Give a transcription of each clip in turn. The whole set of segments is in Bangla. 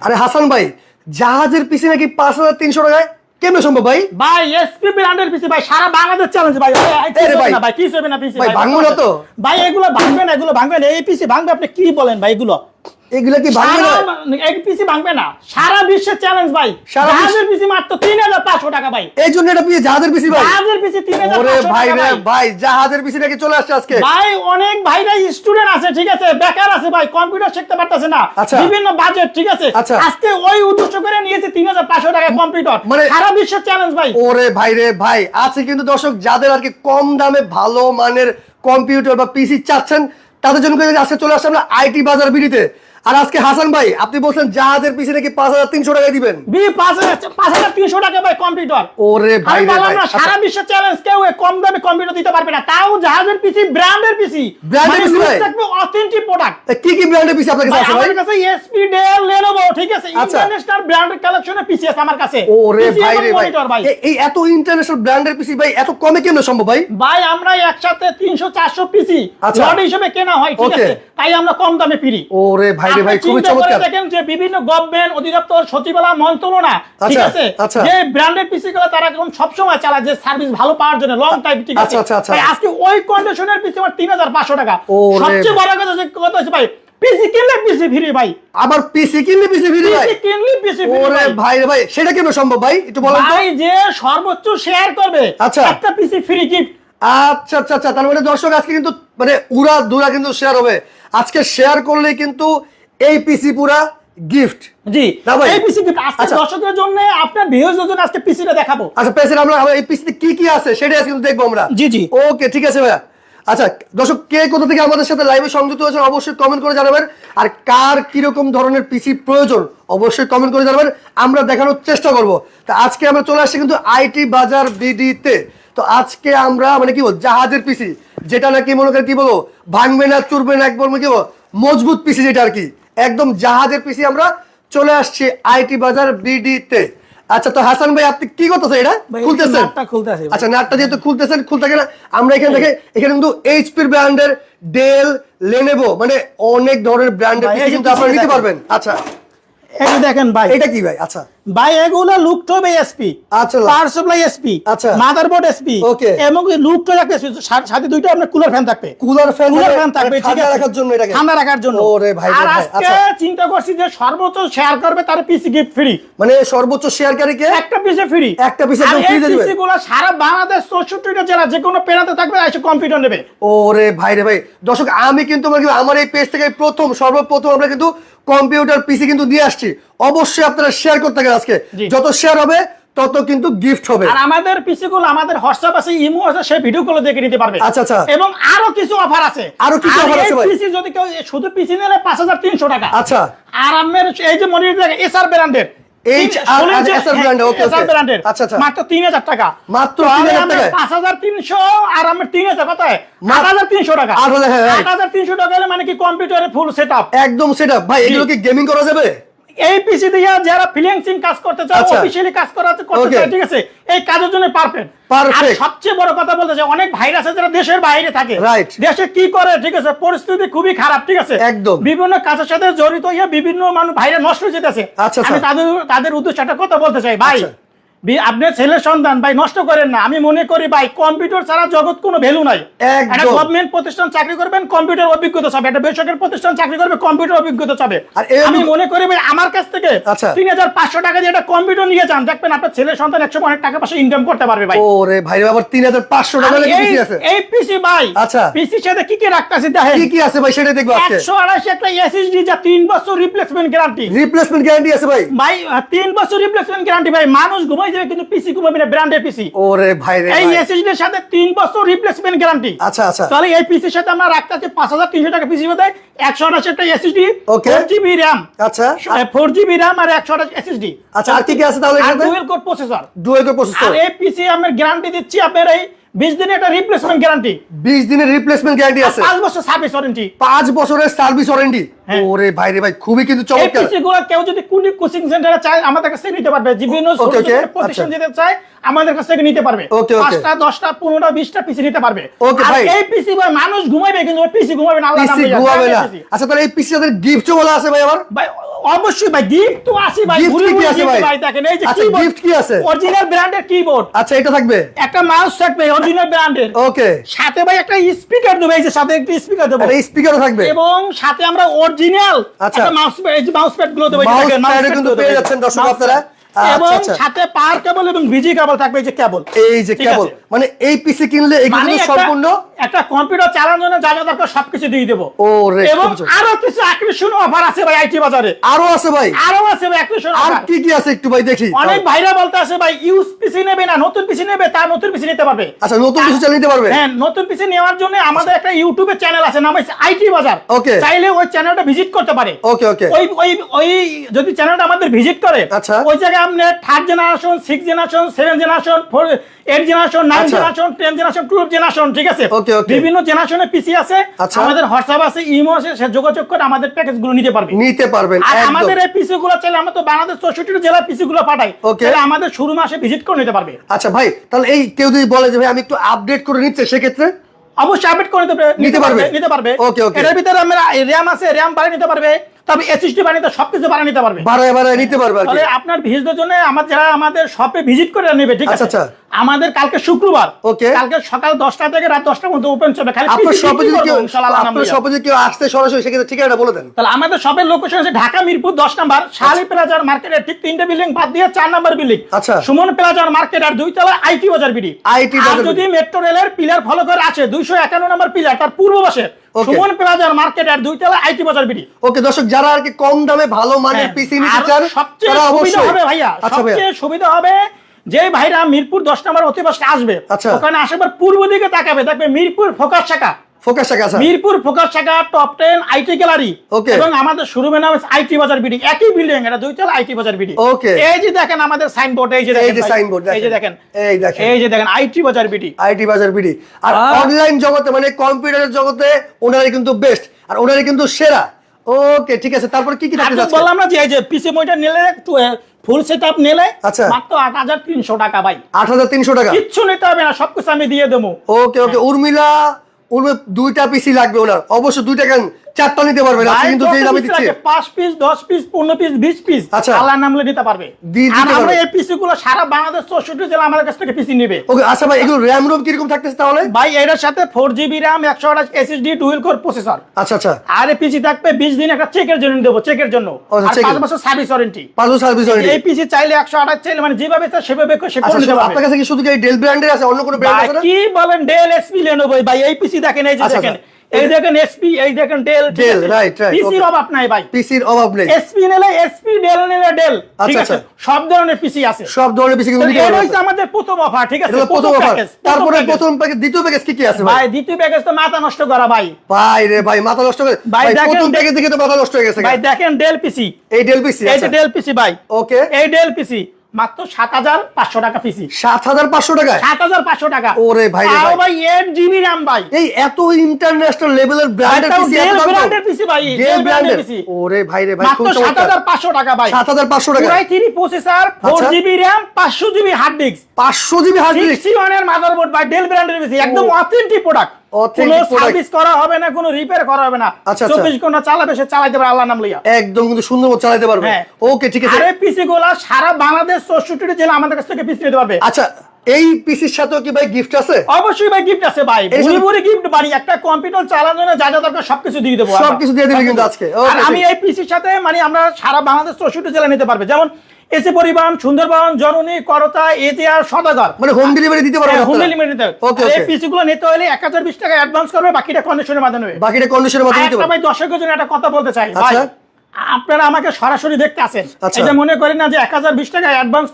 আরে হাসান ভাই, জাহাজের পিসি নাকি 5300 টাকায়, কেমনে সম্ভব ভাই? ভাই এসপি ব্র্যান্ডের পিসি ভাই, সারা বাংলাদেশ চ্যালেঞ্জ ভাই। ভাই কি হবে না পিসি ভাই ভাঙবো না তো ভাই? এগুলো ভাঙবে না, এগুলো ভাঙবে না। এই পিসি ভাঙবে? আপনি কি বলেন ভাই? এগুলো কি ভাঙবে না? এই পিসি ভাঙবে না, সারা বিশ্বের চ্যালেঞ্জ ভাই। জাহাজের পিসি মাত্র 3500 টাকা ভাই। এই জন্য এটা পিসি জাহাজের পিসি ভাই। জাহাজের পিসি 3500 ওরে টাকা ভাই রে ভাই, জাহাজের পিসি নাকি চলে আসছে আজকে ভাই। অনেক ভাইরা স্টুডেন্ট আছে, ঠিক আছে, বেকার আছে ভাই, কম্পিউটার শিখতে পারতেছে না, বিভিন্ন বাজেট, ঠিক আছে। আজকে ওই উদ্দেশ্য করে নিয়েছে 3500 টাকা কম্পিউটার, মানে সারা বিশ্বের চ্যালেঞ্জ ভাই। ওরে ভাই রে ভাই, আছে কিন্তু দর্শক যাদের আর কি কম দামে ভালো মানের কম্পিউটার বা পিসি চাচ্ছেন, তাদের জন্য আজকে চলে আসছে আমরা আইটি বাজার বিডিতে। আর আজকে হাসান ভাই আপনি বলছেন জাহাজের পিসি নাকি 5300 টাকায় দিবেন। 5300 টাকা ভাই কম্পিউটার। ওরে ভাই রে ভাই, সারা বিশ্ব চ্যালেঞ্জ, কেউ কম দামে কম্পিউটার দিতে পারবে না, তাও জাহাজের পিসি, ব্র্যান্ডের পিসি। ব্র্যান্ডের পিসি ভাই থাকবে অথেন্টিক প্রোডাক্ট। কি কি ব্র্যান্ডের পিসি আপনার কাছে আছে ভাই? আমার কাছে এসপি, ডেল, লেনোভো, ঠিক আছে, ইন্টারন্যাশনাল ব্র্যান্ডের কালেকশনের পিসি আছে আমার কাছে। ওরে ভাই রে ভাই, এই এত ইন্টারন্যাশনাল ব্র্যান্ডের পিসি ভাই এত কমে কেন সম্ভব ভাই? ভাই আমরা একসাথে 300-400 পিসি লট হিসেবে কেনা হয়, ঠিক আছে, তাই আমরা কম দামে ফিরি। ওরে ভাই রে ভাই, খুবই চমৎকার। দেখেন যে বিভিন্ন গভর্নমেন্ট অধিদপ্তর, সচিবালয়, মন্ত্রণালয়, ঠিক আছে, যে ব্র্যান্ডেড পিসি গুলো তারা একদম সব সময় চালায়, যে সার্ভিস ভালো পাওয়ার জন্য লং টাইম, ঠিক আছে। তাই আজকে ওই কন্ডিশনের পিসি আমার 3500 টাকা। সবচেয়ে বড় কথা হচ্ছে ভাই, পিসি কিনলে পিসি ফ্রি ভাই। আবার পিসি কিনলে পিসি ফ্রি ভাই? পিসি কিনলে পিসি ফ্রি। ওরে ভাই রে ভাই, সেটা কেন সম্ভব ভাই একটু বলেন তো? ভাই যে সর্বোচ্চ শেয়ার করবে একটা পিসি ফ্রি গিফট। আচ্ছা আচ্ছা আচ্ছা, তার মানে দর্শক আজকে কিন্তু মানে উড়া দুরা কিন্তু শেয়ার হবে। আজকে শেয়ার করলে কিন্তু এই পিসি পুরা গিফট। জি এই পিসি গিফট আজকে দর্শকদের জন্য, আপনার ভিউয়ারদের জন্য আজকে পিসিটা দেখাবো। আচ্ছা পেছনে আমরা এই পিসিতে কি কি আছে সেটা আজকে কিন্তু দেখবো আমরা। জি জি ওকে ঠিক আছে ভাইয়া। আচ্ছা দর্শক, কে কোথা থেকে আমাদের সাথে লাইভে সংযুক্ত হয়েছেন অবশ্যই কমেন্ট করে জানাবেন, আর কার কিরকম ধরনের পিসি প্রয়োজন অবশ্যই কমেন্ট করে জানাবেন, আমরা দেখানোর চেষ্টা করব। তা আজকে আমরা চলে আসছি কিন্তু আইটি বাজার বিডিতে। তো আজকে আমরা মানে কি বল, জাহাজের পিসি, যেটা নাকি মনে করেন কি বলবো, ভাঙবে না চুরবে না, একবার কি বলবো মজবুত পিসি, যেটা আর কি একদম জাহাজের পিসি আমরা চলে আসছি আইটি বাজার বিডিতে। আচ্ছা তো হাসান ভাই আপনি কি করতেছেন? এটা খুলতেছেন? আচ্ছা নাটটা যেহেতু খুলতেছেন, খুলতে গেলে আমরা এখানে দেখে এখানে কিন্তু এইচপি ব্র্যান্ডের, ডেল, লেনোভো, মানে অনেক ধরনের ব্র্যান্ডের পিসি কিন্তু আপনারা নিতে পারবেন। আচ্ছা এই দেখেন ভাই, এটা কি ভাই? আচ্ছা ভাই এগুলো লুকটপ এসপি, আচ্ছা পাওয়ার সাপ্লাই এসপি, আচ্ছা মাদারবোর্ড এসপি, ওকে, এবং লুকটপ একটা সাথে দুইটা আপনার কুলার ফ্যান থাকবে। কুলার ফ্যান থাকবে, ঠিক আছে, রাখার জন্য, এটাকে ঠান্ডা রাখার জন্য। ওরে ভাই আর আজকে চিন্তা করছি যে সর্বোচ্চ শেয়ার করবে তার পিসি গিফট ফ্রি, মানে সর্বোচ্চ শেয়ারকারীকে একটা পিসি ফ্রি, একটা পিসি ফ্রি দিয়ে দিবেন। পিসিগুলো সারা বাংলাদেশ 64টা জেলা যে কোনো পেরাতে থাকবে, এসে কম্পিউটার নেবে। ওরে ভাই রে ভাই, দর্শক আমি কিন্তু আমার এই পেজ থেকে সর্বপ্রথম আমরা কিন্তু কম্পিউটার পিসি কিন্তু দিয়ে আসছি। অবশ্যই আপনারা শেয়ার করতে গেলে আজকে যত শেয়ার হবে তত কিন্তু গিফট হবে। আর আমাদের পিসি গুলো, আমাদের হোয়াটসঅ্যাপ আছে, ইমো আছে, সেই ভিডিও গুলো দেখে নিতে পারবে। আচ্ছা আচ্ছা, এবং আরো কিছু অফার আছে। আরো কিছু অফার আছে ভাই? পিসি যদি কেউ শুধু পিসি নিলে 5300 টাকা। আচ্ছা, আর আমার এই যে মনিটর দেখেন এসআর ব্র্যান্ডের, মাত্র 3000 টাকা, মাত্র 5300, আর আমার 3000 কত হয় 8300 টাকা। 8300 টাকা হলে মানে কি কম্পিউটারে ফুল সেটআপ, একদম সেটআপ ভাই। এগুলো কি গেমিং করা যাবে? এই পিসি দিয়ে যারা ফ্রিল্যান্সিং কাজ করতে চায়, অফিশিয়ালি কাজ করতে চায়, ঠিক আছে, এই কাজের জন্য পারফেক্ট। আর সবচেয়ে বড় কথা বলতে চাই, অনেক ভাইরা আছে যারা দেশের বাইরে থাকে, দেশে কি করে, ঠিক আছে, পরিস্থিতি খুবই খারাপ, ঠিক আছে, একদম বিভিন্ন কাজের সাথে জড়িত হয়ে বিভিন্ন মানুষ ভাইরা নষ্ট হয়ে যেতেছে। আমি তাদের উদ্দেশ্যে একটা কথা বলতে চাই, ভাই আপনার ছেলের সন্তান ভাই নষ্ট করেন না। আমি মনে করি ভাই কম্পিউটার ছাড়া জগৎ কোনো ভ্যালু নাই। একটা গভর্নমেন্ট প্রতিষ্ঠান চাকরি করবেন, কম্পিউটার অভিজ্ঞতা চাবে, একটা বেসরকারি প্রতিষ্ঠান চাকরি করবে, কম্পিউটার অভিজ্ঞতা চাবে। আমি মনে করি ভাই আমার কাছ থেকে 3500 টাকা দিয়ে একটা কম্পিউটার নিয়ে যান, দেখবেন আপনার ছেলের সন্তান একসময় অনেক টাকা পয়সা ইনকাম করতে পারবে ভাই। ওরে ভাই, আবার 3500 টাকা লাগে পিসি আছে। এই পিসি ভাই, আচ্ছা পিসির সাথে কি কি রাখতাছি দেখেন, কি কি আছে ভাই সেটা দেখব আজকে। 128 একটা এসএসডি, যা 3 বছর রিপ্লেসমেন্ট গ্যারান্টি আছে ভাই। ভাই 3 বছর রিপ্লেসমেন্ট গ্যারান্টি ভাই, মানুষ ঘুমাই যাবে কিন্তু পিসি ঘুমাবে না, ব্র্যান্ডের পিসি। ওরে ভাই রে ভাই, এই এসএসডি এর সাথে 3 বছর রিপ্লেসমেন্ট গ্যারান্টি। আচ্ছা আচ্ছা, তাহলে এই পিসির সাথে আমরা রাখতাছি 5300 টাকা পিসি মধ্যে 128 একটা এসএসডি, 4GB RAM, আচ্ছা 4GB RAM আর 128 এসএসডি। আচ্ছা আর কি কি আছে তাহলে? এখানে ডুয়াল কোর প্রসেসর, আর এই পিসি আমরা গ্যারান্টি দিচ্ছি আপনার এই 20 দিনের একটা রিপ্লেসমেন্ট গ্যারান্টি। 20 দিনের রিপ্লেসমেন্ট গ্যারান্টি আছে, 5 বছর সার্ভিস ওয়ারেন্টি, 5 বছরের সার্ভিস ওয়ারেন্টি। ওরে ভাই রে ভাই, খুবই কিন্তু এই চমৎকার। পিসি গুলো কেউ যদি কোচিং সেন্টারে চায় আমাদের কাছে নিতে পারবে, বিভিন্ন প্রতিষ্ঠান যেতে চায় আমাদের কাছ থেকে নিতে পারবে। 5টা 10টা 15টা 20টা পিসি নিতে পারবে। আর এই পিসি ভাই মানুষ ঘুমাবে, কিন্তু ওই পিসি ঘুমাবে না, আল্লাহ নাম লইয়া ঘুমাবে না। আচ্ছা তাহলে এই পিসি এর গিফটও বলা আছে ভাই আমার? ভাই অবশ্যই ভাই গিফট তো আছে ভাই, ভুলে ভুলে গিফট ভাই দেখেন এই যে গিফট কি আছে? অরিজিনাল ব্র্যান্ডের কিবোর্ড। আচ্ছা এটা থাকবে, একটা মাউস থাকবে অরিজিনাল ব্র্যান্ডের, ওকে, সাথে ভাই একটা স্পিকার দেব, এই যে সাথে একটা স্পিকার দেব, একটা স্পিকারও থাকবে, এবং সাথে আমরা অরিজিনাল একটা মাউস প্যাড, এই যে মাউস প্যাড গুলো দেব, এই দেখেন মাউস প্যাড কিন্তু পেয়ে যাচ্ছেন দর্শক আপনারা। এবং সাথে পাওয়ার কেবল এবং বিজি কেবল থাকবে, এই যে কেবল, এই যে কেবল, মানে এই পিসি কিনলে এগুলো সম্পূর্ণ একটা কম্পিউটার চালানোর জন্য যা যা দরকার সবকিছু দিয়ে দেব। ওরে এবং আরো কিছু আকর্ষণীয় অফার আছে ভাই আইটি বাজারে, আরো আছে ভাই, আরো আছে ভাই আকর্ষণীয় আর কি কি আছে একটু ভাই দেখি। অনেক ভাইরা বলতে আছে ভাই ইউজ পিসি নেবে না নতুন পিসি নেবে, তার নতুন পিসি নিতে পারবে। আচ্ছা নতুন পিসি চালিয়ে নিতে পারবে? হ্যাঁ, নতুন পিসি নেওয়ার জন্য আমাদের একটা ইউটিউবে চ্যানেল আছে, নাম হচ্ছে আইটি বাজার, ওকে, চাইলে ওই চ্যানেলটা ভিজিট করতে পারে। ওকে ওকে, ওই ওই ওই যদি চ্যানেলটা আমাদের ভিজিট করে, আচ্ছা, ওই জায়গায় আপনি 3rd generation, 6th generation, 7th generation, 8th generation, 9th generation, 10th generation, 12th generation, ঠিক আছে, বিভিন্ন জেনারেশনের পিসি আছে, আমাদের হোয়াটসঅ্যাপ আছে, ইমো আছে, সে যোগাযোগ করে আমাদের প্যাকেজগুলো নিতে পারবেন। আর আমাদের এই পিসি গুলো চাইলে আমরা তো বাংলাদেশ 64 জেলার পিসি গুলো পাঠাই, তাহলে আমাদের শোরুমে এসে ভিজিট করে নিতে পারবে। আচ্ছা ভাই, তাহলে এই কেউ যদি বলে যে ভাই আমি একটু আপডেট করে নিচ্ছে, সেক্ষেত্রে অবশ্যই আপডেট করে নিতে পারবে। ওকে ওকে, এর ভিতরে আমরা র‍্যাম আছে, র‍্যাম বাড়িয়ে নিতে পারবে, তবে এসএসডি বানিয়ে সবকিছু বানিয়ে নিতে পারবে, বাড়ায় নিতে পারবে। তাহলে আপনার ভিজিটের জন্য যারা আমাদের শপে ভিজিট করে নেবে, ঠিক আছে, আচ্ছা, আমাদের কালকে শুক্রবার, ওকে, কালকে সকাল 10টা থেকে রাত 10টার মধ্যে ওপেন হবে। খালি আপনার শপে যদি কেউ আসতে সরাসরি, সেক্ষেত্রে ঠিকানাটা বলে দেন। তাহলে আমাদের শপের লোকেশন আছে ঢাকা মিরপুর 10 নম্বর শালি প্লাজার মার্কেটের ঠিক 3টে বিল্ডিং বাদ দিয়ে 4 নম্বর বিল্ডিং, আচ্ছা, সুমন প্লাজার মার্কেট আর 2 তলা আইটি বাজার বিডি। আর যদি মেট্রো রেলের পিলার ফলো করে আছে 251 নম্বর পিলার, তার পূর্ব পাশে সুমন প্লাজার মার্কেট আর 2 তলা আইটি বাজার বিডি। ওকে দর্শক, যারা আর কি কম দামে ভালো মানের পিসি নিতে চান, সবচেয়ে সুবিধা হবে ভাইয়া, সবচেয়ে সুবিধা হবে যে ভাইরা মিরপুর 10 নম্বর অতিবাসে আসবে, ওখানে আসার পূর্ব দিকে তাকাবে, দেখবে মিরপুর ফোকাস শাখা, মিরপুর ফোকাস শাখা টপ 10 আইটি গ্যালারি, এবং আমাদের শোরুমের নাম হচ্ছে আইটি বাজার বিডি, একই বিল্ডিং, এটা 2 তলা আইটি বাজার বিডি। এই যে দেখেন আমাদের সাইনবোর্ড, এই যে দেখেন আইটি বাজার বিডি, আইটি বাজার বিডি। আর অনলাইন জগতে মানে কম্পিউটারের জগতে ওনারা কিন্তু বেস্ট, আর ওনারা কিন্তু সেরা। ওকে ঠিক আছে, তারপর কি কি থাকতে যাচ্ছে? বললাম না যে এই যে পিসি মনিটর নিলে ফুল সেটআপ নিলে মাত্র 8300 টাকা ভাই, 8300 টাকা, কিচ্ছু নিতে হবে না, সবকিছু আমি দিয়ে দেবো। ওকে ওকে, উর্মিলা 2টা পিসি লাগবে ওনার, অবশ্য 2টা কেন 4টা নিতে পারবে না, কিন্তু যেই দামে দিচ্ছে 5 পিস 10 পিস 15 পিস 20 পিস আল্লাহর নামে নিতে পারবে। আর আমরা এই পিসি গুলো সারা বাংলাদেশ 64 জেলা আমাদের কাছ থেকে পিসি নেবে। ওকে আচ্ছা ভাই, এগুলো র‍্যাম রোম কি রকম থাকতেছে তাহলে? ভাই এর সাথে 4GB RAM 128 SSD dual core processor. আচ্ছা, আর এই পিসি থাকবে 20 দিন একটা চেকের জন্য দেব, চেকের জন্য, আর 5 বছর সার্ভিস ওয়ারেন্টি। 5 বছর সার্ভিস ওয়ারেন্টি। এই পিসি চাইলে 128 চাইলে মানে যেভাবে চাই সেভাবে সে করে নিতে পারবে। আপনার কাছে কি শুধু এই ডেল ব্র্যান্ডের আছে, অন্য কোনো ব্র্যান্ড আছে না? কি বলেন, ডেল এসপি Lenovo ভাই, এই পিসি দেখেন, এই যে দেখেন, এই দেখেন এসপি, এই দেখেন ডেল, রাইট পিসির অভাব নাই ভাই, পিসির অভাব নেই। এসপি নিলে এসপি, ডেল নিলে ডেল, ঠিক আছে, সব ধরনের পিসি আছে, সব ধরনের পিসি কিন্তু নিতে পারবেন। এটা হচ্ছে আমাদের প্রথম অফার, ঠিক আছে, প্রথম অফার। তারপরে প্রথম প্যাকেজ, দ্বিতীয় প্যাকেজ কি কি আছে ভাই? দ্বিতীয় প্যাকেজ তো মাথা নষ্ট করা ভাই, ভাই রে ভাই, মাথা নষ্ট করে ভাই, প্রথম প্যাকেজ দেখে তো মাথা নষ্ট হয়ে গেছে ভাই। দেখেন ডেল পিসি, এই ডেল পিসি, এই যে ডেল পিসি ভাই, ওকে, এই ডেল পিসি মাত্র 7500 টাকা পিসি। 7500 টাকা? 7500 টাকা। ওরে ভাই রে ভাই, 8GB RAM ভাই, এই এত ইন্টারন্যাশনাল লেভেলের ব্র্যান্ডের পিসি, এত ব্র্যান্ডের পিসি ভাই, ডেল ব্র্যান্ডের পিসি। ওরে ভাই রে ভাই, মাত্র 7500 টাকা ভাই, 7500 টাকা। পুরাই 3 processor, 4GB RAM, 500GB hard disk, 500GB hard disk, 61 এর মাদারবোর্ড ভাই, ডেল ব্র্যান্ডের পিসি, একদম অথেন্টিক প্রোডাক্ট, কোনো সার্ভিস করা হবে না, কোনো রিপেয়ার করা হবে না, 24 ঘন্টা চালাবে, সে চালাতে পারে আল্লাহর নাম লইয়া, একদম কিন্তু সুন্দর মতো চালাতে পারবে। ওকে ঠিক আছে। আরে পিসি গুলা সারা বাংলাদেশ 64টি জেলা আমাদের কাছ থেকে পিসি নিতে পারবে। আচ্ছা, এই পিসির সাথেও কি ভাই গিফট আছে? অবশ্যই ভাই গিফট আছে ভাই, ভুরি গিফট বাড়ি, একটা কম্পিউটার চালানোর জন্য যা যা দরকার সবকিছু দিয়ে দেবো, সবকিছু দিয়ে দিবে কিন্তু আজকে। আর আমি এই পিসির সাথে মানে আমরা সারা বাংলাদেশ 64 জেলা নিতে পারবে, যেমন এসে পরিবহন, সুন্দরবন, জননী, করতা, এটিআর, সদাগর, মানে হোম ডেলিভারি দিতে পারবে। হোম ডেলিভারি দিতে পারবে। ওকে, এই পিসি গুলো নিতে হলে 1020 টাকা অ্যাডভান্স করবে, বাকিটা কন্ডিশনের মাধ্যমে নেবে, বাকিটা কন্ডিশনের মাধ্যমে দিতে পারবে। ভাই দর্শকের জন্য একটা কথা বলতে চাই ভাই, আপনারা আমাকে সরাসরি দেখতে আসেন, এটা মনে করেন না যে 1020 টাকা অ্যাডভান্স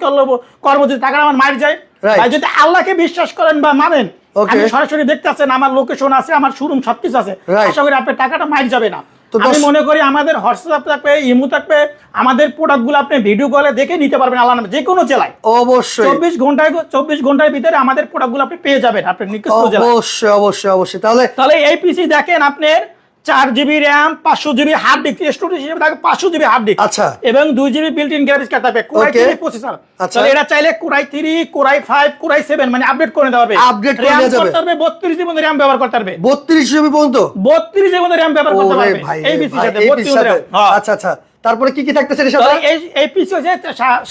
করবো যদি টাকা আমার মার যায় ভাই, যদি আল্লাহকে বিশ্বাস করেন বা মানেন, আমি সরাসরি দেখতে আসেন, আমার লোকেশন আছে, আমার শোরুম সবকিছু আছে, আশা করি আপনার টাকাটা মার যাবে না। আমি মনে করি আমাদের হোয়াটসঅ্যাপ থাকবে, ইমো থাকবে, আমাদের প্রোডাক্টগুলো আপনি ভিডিও কলে দেখে নিতে পারবেন আল্লাহর নামে, যে কোনো জেলায় অবশ্যই 24 ঘন্টার ভিতরে আমাদের প্রোডাক্টগুলো আপনি পেয়ে যাবেন আপনার নিকটস্থ জেলায়। অবশ্যই অবশ্যই অবশ্যই। তাহলে এই পিসি দেখেন আপনার 4GB RAM 500GB hard disk storage হিসেবে থাকে 500GB হার্ড ডিস্ক আচ্ছা এবং 2GB built in graphics card থাকবে কোরাই 3 প্রসেসর আচ্ছা তাহলে এটা চাইলে কোরাই 3 কোরাই 5 কোরাই 7 মানে আপডেট করে দেওয়া হবে আপডেট করে দেওয়া যাবে করতে পারবে 32GB পর্যন্ত RAM ব্যবহার করতে পারবে 32GB পর্যন্ত 32GB পর্যন্ত RAM ব্যবহার করতে পারবে এই পিসির সাথে 32GB RAM আচ্ছা আচ্ছা তারপরে কি কি থাকতেছে এর সাথে এই পিসি হচ্ছে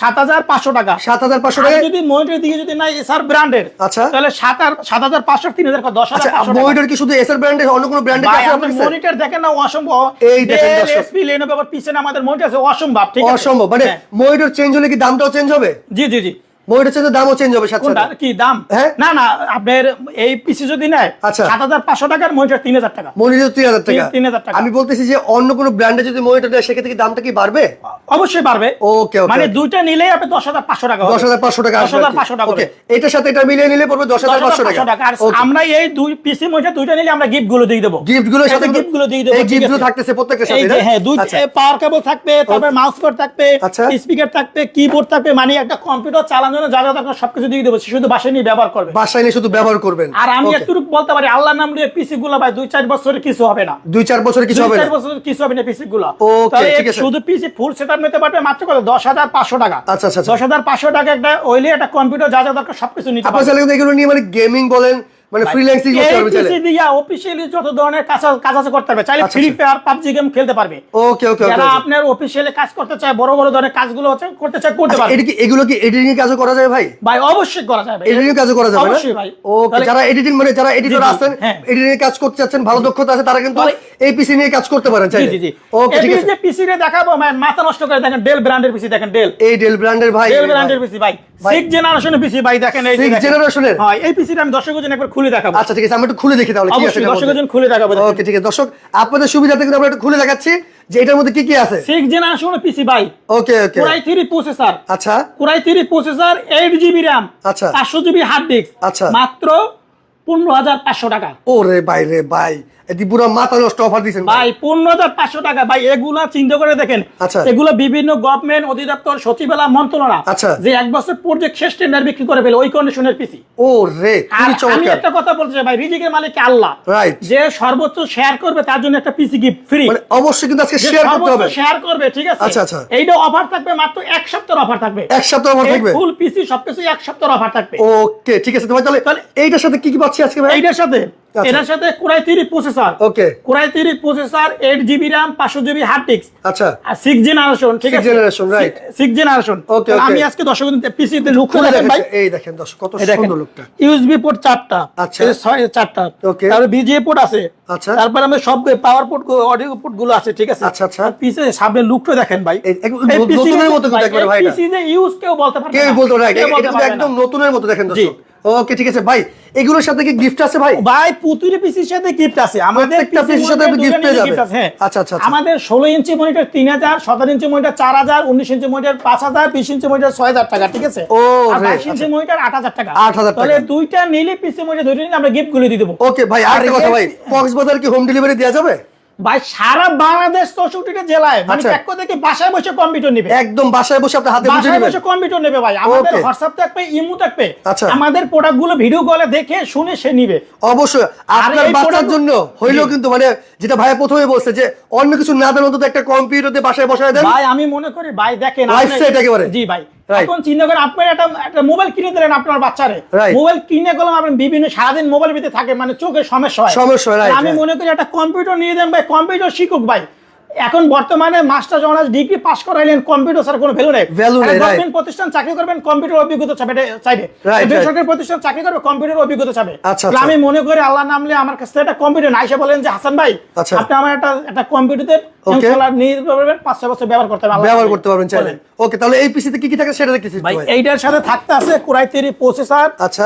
7500 টাকা 7500 টাকা যদি মনিটর দিকে যদি না এসআর ব্র্যান্ডের আচ্ছা তাহলে 7500 3000 10500 মনিটর কি শুধু এসআর ব্র্যান্ডের অন্য কোনো ব্র্যান্ডের ভাই আছে আপনি মনিটর দেখেন না অসম্ভব এই দেখেন দর্শক এসপি লেনোভো আবার পিছনে আমাদের মনিটর আছে অসম্ভব ঠিক আছে অসম্ভব মানে মনিটর চেঞ্জ হলে কি দামটাও চেঞ্জ হবে জি জি জি মনিটর চেঞ্জ দামও চেঞ্জ হবে সাথে কোনটা কি দাম না না আপনার এই পিসি যদি নেয় আচ্ছা 7500 টাকার মনিটর 3000 টাকা মনিটর 3000 টাকা 3000 টাকা আমি বলতেছি যে অন্য কোনো ব্র্যান্ডে যদি মনিটর দেয় সেক্ষেত্রে কি দামটা কি বাড়বে অবশ্যই বাড়বে ওকে ওকে মানে দুইটা নিলেই আপনি 10500 টাকা হবে 10500 টাকা 10500 টাকা ওকে এটার সাথে এটা মিলিয়ে নিলে পড়বে 10500 টাকা আর আমরা এই দুই পিসি মনিটর দুইটা নিলে আমরা গিফট গুলো দিয়ে দেব গিফট গুলোর সাথে গিফট গুলো দিয়ে দেব এই গিফট গুলো থাকতেছে প্রত্যেকটার সাথে হ্যাঁ দুই পাওয়ার কেবল থাকবে তারপর মাউস প্যাড থাকবে স্পিকার থাকবে কিবোর্ড থাকবে মানে একটা কম্পিউটার চালানোর জন্য যা যা দরকার সবকিছু দিয়ে দেব শুধু বাসায় নিয়ে ব্যবহার করবে বাসায় নিয়ে শুধু ব্যবহার করবেন আর আমি একটু বলতে পারি আল্লাহর নাম নিয়ে পিসি গুলো ভাই 2-4 বছরে কিছু হবে না 2-4 বছরে কিছু হবে না 2-4 বছরে কিছু হবে না পিসি গুলো ওকে ঠিক আছে শুধু পিসি ফুল সেটআপ নিতে পারবে মাত্র কত 10500 টাকা আচ্ছা আচ্ছা 10500 টাকা একটা ওইলে একটা কম্পিউটার যা যা দরকার সবকিছু নিতে পারবে আপনারা চাইলে এগুলো নিয়ে মানে গেমিং বলেন মানে ফ্রিল্যান্সিং করতে পারবে চাইলে পিসি দিয়া অফিশিয়ালি যত ধরনের কাজ আছে করতে পারবে চাইলে ফ্রি ফায়ার পাবজি গেম খেলতে পারবে ওকে ওকে যারা আপনার অফিশিয়ালি কাজ করতে চায় বড় বড় ধরনের কাজগুলো হচ্ছে করতে চায় করতে পারবে এটা কি এগুলো কি এডিটিং এর কাজও করা যায় ভাই ভাই অবশ্যই করা যাবে এডিটিং এর কাজও করা যাবে অবশ্যই ভাই ওকে যারা এডিটিং মানে যারা এডিটর আছেন এডিটিং এর কাজ করতে চাচ্ছেন ভালো দক্ষতা আছে তারা কিন্তু এই পিসি নিয়ে কাজ করতে পারেন চাইলে জি জি ওকে ঠিক আছে এই পিসি রে দেখাবো মানে মাথা নষ্ট করে দেখেন ডেল ব্র্যান্ডের পিসি দেখেন ডেল এই ডেল ব্র্যান্ডের ভাই ডেল ব্র্যান্ডের পিসি ভাই 6 জেনারেশনের পিসি ভাই দেখেন এই 6 জেনারেশনের হ্যাঁ এই পিসিটা আমি দর্শকদের জন্য একবার খুলে দেখাবো আচ্ছা ঠিক আছে আমি একটু খুলে দেখি তাহলে কি আছে দর্শকদের জন্য খুলে দেখাবো ওকে ঠিক আছে দর্শক আপনাদের সুবিধার্থে কিন্তু আমরা একটু খুলে দেখাচ্ছি যে এটার মধ্যে কি কি আছে 6 জেনারেশনের পিসি ভাই ওকে ওকে কোরাই 3 প্রসেসর আচ্ছা কোরাই 3 প্রসেসর 8GB RAM আচ্ছা 500GB হার্ড ডিস্ক আচ্ছা মাত্র 15500 টাকা ওরে ভাই রে ভাই এটি পুরো মাথা নষ্ট অফার দিবেন ভাই 15500 টাকা ভাই এগুলা চিন্তা করে দেখেন আচ্ছা এগুলো বিভিন্ন গভর্নমেন্ট অধিদপ্তর সচিবালয় মন্ত্রণালয় আচ্ছা যে এক বছর প্রজেক্ট শেষ টেন্ডার বিক্রি করে ফেলে ওই কন্ডিশনের পিসি ওরে খুবই চমৎকার আমি একটা কথা বলতে চাই ভাই রিজিকের মালিক আল্লাহ রাইট যে সর্বোচ্চ শেয়ার করবে তার জন্য একটা পিসি গিফট ফ্রি মানে অবশ্যই কিন্তু আজকে শেয়ার করতে হবে শেয়ার করবে ঠিক আছে আচ্ছা আচ্ছা এইটা অফার থাকবে মাত্র এক সপ্তাহের অফার থাকবে এক সপ্তাহ অফার থাকবে ফুল পিসি সবকিছু এক সপ্তাহের অফার থাকবে ওকে ঠিক আছে তোমার তাহলে এইটার সাথে কি কি পাচ্ছি আজকে ভাই এইটার সাথে এটার সাথে core i 3 processor okay core i 3 processor 8GB RAM 500GB hard disk আচ্ছা আর 6 জেনারেশন ঠিক আছে 6 জেনারেশন রাইট 6 জেনারেশন ওকে আমি আজকে দর্শকদের পিসি তে লুক করে দেখেন ভাই এই দেখেন দর্শক কত সুন্দর লুকটা ইউএসবি পোর্ট 4টা আচ্ছা এই 4টা ওকে তারপর বিজিএ পোর্ট আছে আচ্ছা তারপর আমরা সব পাওয়ার পোর্ট অডিও পোর্ট গুলো আছে ঠিক আছে আচ্ছা আচ্ছা পিসি সামনে লুকটা দেখেন ভাই নতুনের মতো কিন্তু একবারে ভাই পিসি যে ইউজ কেউ বলতে পারবে কেউ বলতে পারবে না এটা একদম নতুনের মতো দেখেন দর্শক ওকে ঠিক আছে ভাই এগুলোর সাথে কি গিফট আছে ভাই ভাই পুতুরি পিসির সাথে গিফট আছে আমাদের পিসির সাথে গিফট পেয়ে যাবে আচ্ছা আচ্ছা আমাদের 16 inch monitor 3000 17 inch monitor 4000 19 inch monitor 5000 20 inch monitor 6000 টাকা ঠিক আছে ও আর 22 ইঞ্চি মনিটর 8000 টাকা 8000 টাকা তাহলে দুইটা নিলে পিসি মনিটর দুইটা নিলে আমরা গিফট গুলো দিয়ে দেব ওকে ভাই আরেকটা কথা ভাই কক্সবাজার কি হোম ডেলিভারি দেওয়া যাবে ভাই সারা বাংলাদেশ 64টা জেলায় মানে এক কথা কি বাসায় বসে কম্পিউটার নেবে একদম বাসায় বসে আপনি হাতে বুঝে নেবেন বাসায় বসে কম্পিউটার নেবে ভাই আমাদের WhatsApp থাকবে ইমো থাকবে আমাদের প্রোডাক্ট গুলো ভিডিও কলে দেখে শুনে সে নিবে অবশ্যই আপনার বাচ্চার জন্য হইলো কিন্তু মানে যেটা ভাই প্রথমে বলছে যে অন্য কিছু না দেন অন্তত একটা কম্পিউটার দিয়ে বাসায় বসায় দেন ভাই আমি মনে করি ভাই দেখেন ওয়েবসাইট একেবারে জি ভাই এখন চিন্তা করেন আপনি একটা মোবাইল কিনে দিলেন আপনার বাচ্চারে মোবাইল কিনে গেলাম আপনি বিভিন্ন সারাদিন মোবাইল ভিতরে থাকে মানে চোখে সমস্যা হয় আমি মনে করি একটা কম্পিউটার নিয়ে দেন ভাই কম্পিউটার শিখুক ভাই এখন বর্তমানে মাস্টার্স অনার্স ডিগ্রি পাস করাইলেন কম্পিউটার স্যার কোনো ভ্যালু নেই গভর্নমেন্ট প্রতিষ্ঠান চাকরি করবেন কম্পিউটার অভিজ্ঞতা চাইবে বেসরকারি প্রতিষ্ঠান চাকরি করবে কম্পিউটার অভিজ্ঞতা চাইবে আমি মনে করি আল্লাহ নামলে আমার কাছে একটা কম্পিউটার আইসা বলেন যে হাসান ভাই আপনি আমার একটা কম্পিউটারে ইনশাআল্লাহ নিয়ে পারবেন 5-6 বছর ব্যবহার করতে পারবেন চাইলে ওকে তাহলে এই পিসিতে কি কি থাকে সেটা দেখতেছি ভাই এইটার সাথে থাকতে আছে কোরাই 3 প্রসেসর আচ্ছা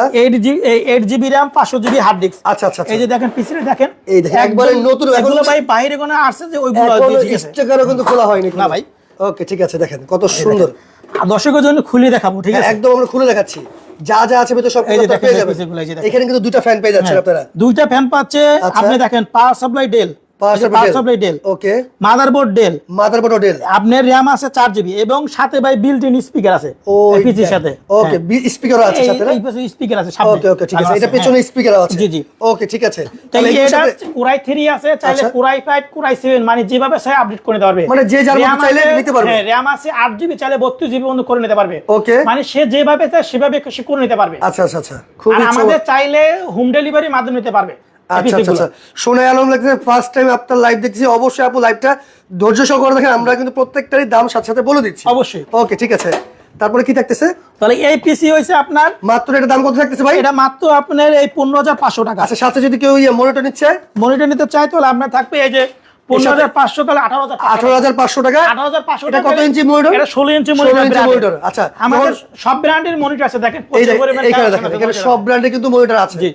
8GB RAM 500GB hard disk আচ্ছা আচ্ছা এই যে দেখেন পিসিতে দেখেন এই দেখেন একবারে নতুন এগুলো ভাই বাইরে কোন আসছে যে ওইগুলো স্টিকারও কিন্তু খোলা হয়নি না ভাই ওকে ঠিক আছে দেখেন কত সুন্দর দর্শকের জন্য খুলে দেখাবো ঠিক আছে একদম আমরা খুলে দেখাচ্ছি যা যা আছে ভিতরে সব পেয়ে যাবেন এখানে কিন্তু দুটো ফ্যান পেয়ে যাচ্ছেন আপনারা দুইটা ফ্যান পাচ্ছে আপনি দেখেন power supply Dell power supply Dell, okay, motherboard Dell, আপনার র‍্যাম আছে 4 জিবি এবং সাথে ভাই বিল্ট ইন স্পিকার আছে পিসির সাথে। ওকে, স্পিকার আছে সাথে না? এই পাশে স্পিকার আছে সামনে। ওকে ওকে, ঠিক আছে, এটা পেছনে স্পিকার আছে। জি জি, ওকে, ঠিক আছে। তাহলে এটা কোরাই 3 আছে, চাইলে কোরাই 5 কোরাই 7 মানে যেভাবে চাই আপডেট করে নিতে পারবে, মানে যে যার মতো চাইলে নিতে পারবে। হ্যাঁ, র‍্যাম আছে 8 জিবি, চাইলে 32 জিবি পর্যন্ত করে নিতে পারবে। ওকে, মানে সে যেভাবে চায় সেভাবে সে করে নিতে পারবে। আচ্ছা আচ্ছা আচ্ছা, খুব আর আমাদের চাইলে হোম ডেলিভারি মাধ্যমে নিতে পারবে। আচ্ছা আচ্ছা আচ্ছা, সোনাই আলম লাগছে ফার্স্ট টাইম আপনার লাইভ দেখছি, অবশ্যই আপু লাইভটা ধৈর্য সহকারে দেখেন, আমরা কিন্তু প্রত্যেকটারই দাম সাথে সাথে বলে দিচ্ছি অবশ্যই। ওকে, ঠিক আছে, তারপরে কি থাকতেছে? তাহলে এই পিসি হইছে আপনার মাত্র, এটা দাম কত থাকতেছে ভাই? এটা মাত্র আপনার এই 15500 টাকা। আচ্ছা, সাথে যদি কেউ মনিটর নিচ্ছে, মনিটর নিতে চায় তাহলে আপনার থাকবে এই যে 15500, তাহলে 18500 টাকা। 18500 এটা টাকা। কত ইঞ্চি মনিটর? এটা 16 ইঞ্চি 16 ইঞ্চি মনিটর। আচ্ছা, আমাদের সব ব্র্যান্ডের মনিটর আছে, দেখেন এই এখানে দেখেন, এখানে সব ব্র্যান্ডে কিন্তু মনিটর আছে। জি,